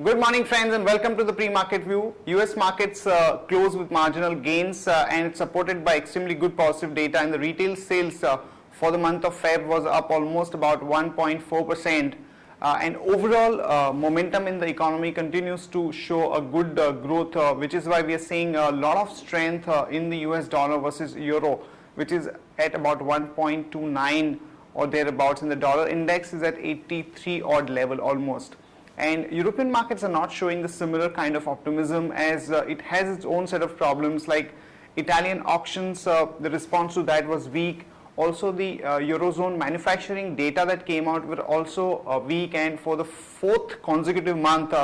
Good morning friends and welcome to the pre-market view. US markets close with marginal gains and it's supported by extremely good positive data, and the retail sales for the month of Feb was up almost about 1.4%, and overall momentum in the economy continues to show a good growth, which is why we are seeing a lot of strength in the US dollar versus euro, which is at about 1.29 or thereabouts, and the dollar index is at 83 odd level almost. And European markets are not showing the similar kind of optimism, as it has its own set of problems, like Italian auctions, the response to that was weak. Also the Eurozone manufacturing data that came out were also weak, and for the fourth consecutive month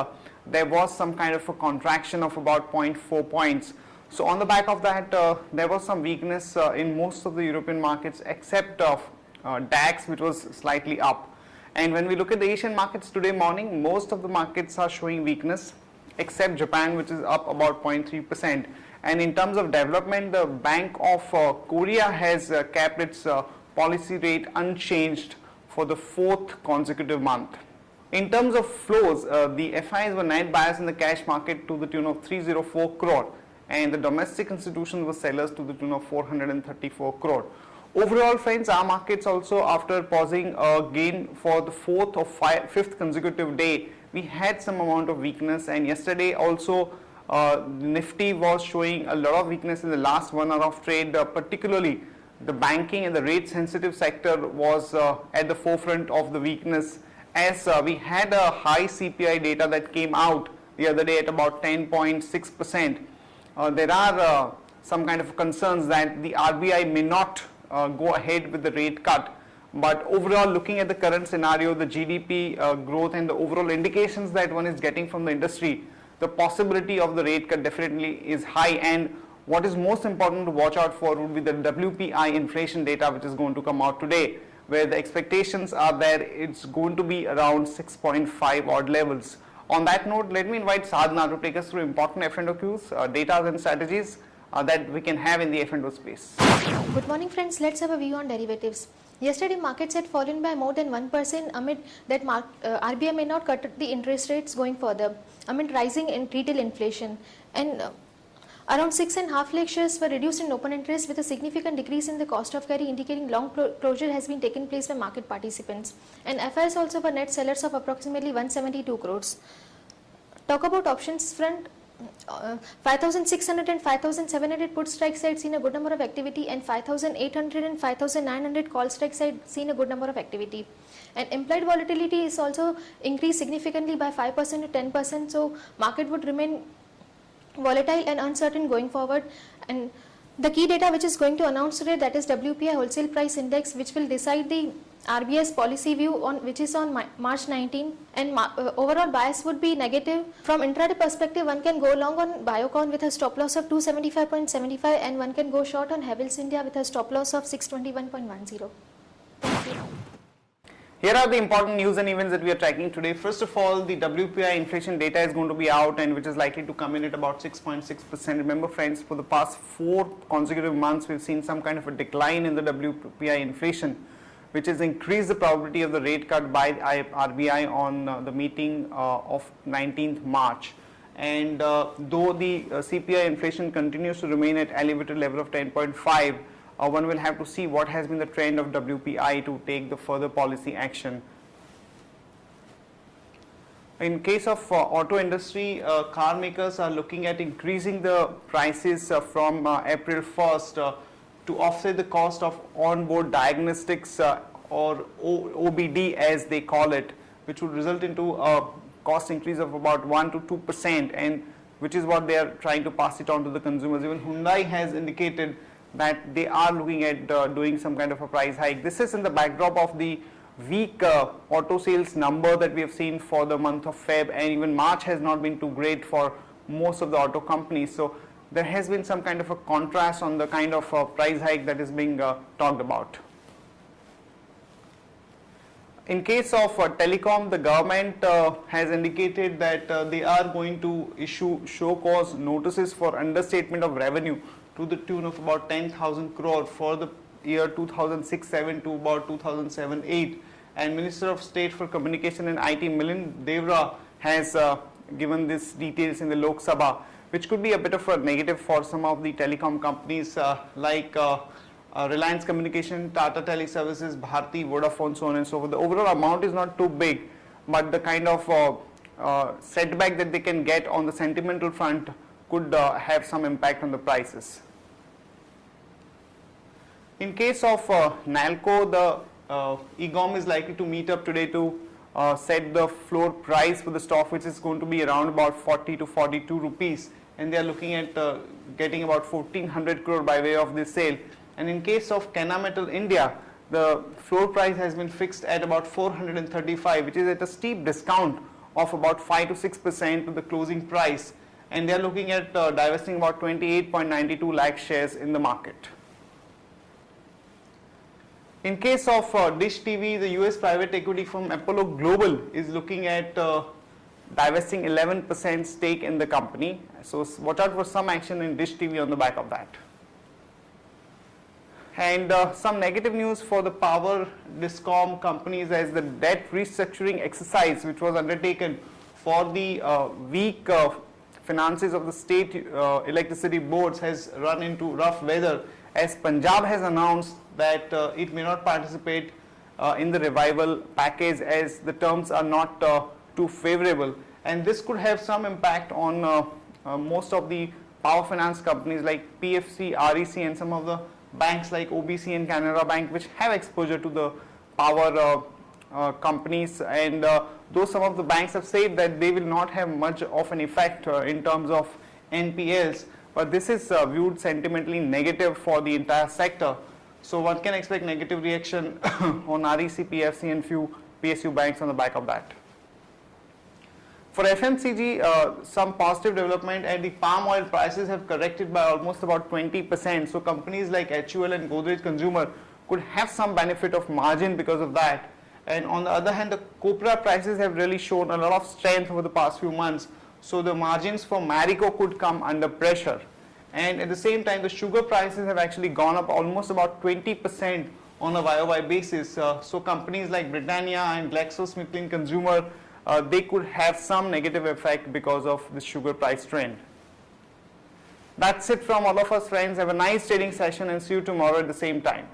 there was some kind of a contraction of about 0.4 points. So on the back of that there was some weakness in most of the European markets except of DAX, which was slightly up. And when we look at the Asian markets today morning, most of the markets are showing weakness except Japan, which is up about 0.3%. And in terms of development, the Bank of Korea has kept its policy rate unchanged for the fourth consecutive month. In terms of flows, the FIs were net buyers in the cash market to the tune of 304 crore, and the domestic institutions were sellers to the tune of 434 crore. Overall friends, our markets also, after pausing again for the fourth or fifth consecutive day, we had some amount of weakness, and yesterday also Nifty was showing a lot of weakness in the last 1 hour of trade, particularly the banking and the rate sensitive sector was at the forefront of the weakness, as we had a high CPI data that came out the other day at about 10.6%. There are some kind of concerns that the RBI may not go ahead with the rate cut, but overall, looking at the current scenario, the GDP growth and the overall indications that one is getting from the industry, the possibility of the rate cut definitely is high. And what is most important to watch out for would be the WPI inflation data, which is going to come out today, where the expectations are that it's going to be around 6.5 odd levels. On that note, let me invite Sadhana to take us through important F&O cues, data and strategies that we can have in the F&O space. Good morning friends, let's have a view on derivatives. Yesterday markets had fallen by more than 1% amid that RBI may not cut the interest rates going further amid rising in retail inflation, and around 6.5 lakh shares were reduced in open interest, with a significant decrease in the cost of carry, indicating long closure has been taken place by market participants. And FIs also were net sellers of approximately 172 crores. Talk about options front. 5,600 and 5,700 put strike side seen a good number of activity, and 5,800 and 5,900 call strike side seen a good number of activity. And implied volatility is also increased significantly by 5% to 10%, so market would remain volatile and uncertain going forward. And the key data which is going to announce today, that is WPI wholesale price index, which will decide the RBI's policy view on which is on March 19, and overall bias would be negative. From intraday perspective, one can go long on Biocon with a stop loss of 275.75, and one can go short on Havells India with a stop loss of 621.10. Here are the important news and events that we are tracking today. First of all, the WPI inflation data is going to be out, and which is likely to come in at about 6.6%. Remember friends, for the past 4 consecutive months we've seen some kind of a decline in the WPI inflation, which has increased the probability of the rate cut by RBI on the meeting of 19th March. And though the CPI inflation continues to remain at elevated level of 10.5, one will have to see what has been the trend of WPI to take the further policy action. In case of auto industry, car makers are looking at increasing the prices from April 1st to offset the cost of onboard diagnostics or OBD as they call it, which would result into a cost increase of about 1 to 2%, and which is what they are trying to pass it on to the consumers. Even Hyundai has indicated that they are looking at doing some kind of a price hike. This is in the backdrop of the weak auto sales number that we have seen for the month of Feb, and even March has not been too great for most of the auto companies. So there has been some kind of a contrast on the kind of price hike that is being talked about. In case of telecom, the government has indicated that they are going to issue show cause notices for understatement of revenue to the tune of about 10,000 crore for the year 2006-07 to about 2007-08. And Minister of State for Communication and IT Milind Devra has given these details in the Lok Sabha, which could be a bit of a negative for some of the telecom companies like Reliance Communication, Tata Teleservices, Bharti, Vodafone, so on and so forth. The overall amount is not too big, but the kind of setback that they can get on the sentimental front could have some impact on the prices. In case of Nalco, the EGOM is likely to meet up today to set the floor price for the stock, which is going to be around about 40 to 42 rupees, and they are looking at getting about 1400 crore by way of this sale. And in case of Kenametal India, the floor price has been fixed at about 435, which is at a steep discount of about 5 to 6% to the closing price, and they are looking at divesting about 28.92 lakh shares in the market. In case of Dish TV, the US private equity firm Apollo Global is looking at divesting 11% stake in the company. So watch out for some action in Dish TV on the back of that. And some negative news for the power discom companies, as the debt restructuring exercise which was undertaken for the weak finances of the state electricity boards has run into rough weather, as Punjab has announced that it may not participate in the revival package as the terms are not too favorable, and this could have some impact on most of the power finance companies like PFC, REC, and some of the banks like OBC and Canara Bank, which have exposure to the power companies, and though some of the banks have said that they will not have much of an effect in terms of NPLs, but this is viewed sentimentally negative for the entire sector. So one can expect negative reaction on REC, PFC and few PSU banks on the back of that. For FMCG, some positive development, and the palm oil prices have corrected by almost about 20%. So companies like HUL and Godrej Consumer could have some benefit of margin because of that. And on the other hand, the copra prices have really shown a lot of strength over the past few months. So the margins for Marico could come under pressure. And at the same time, the sugar prices have actually gone up almost about 20% on a YOY basis. So companies like Britannia and GlaxoSmithKline Consumer, they could have some negative effect because of the sugar price trend. That's it from all of us, friends. Have a nice trading session and see you tomorrow at the same time.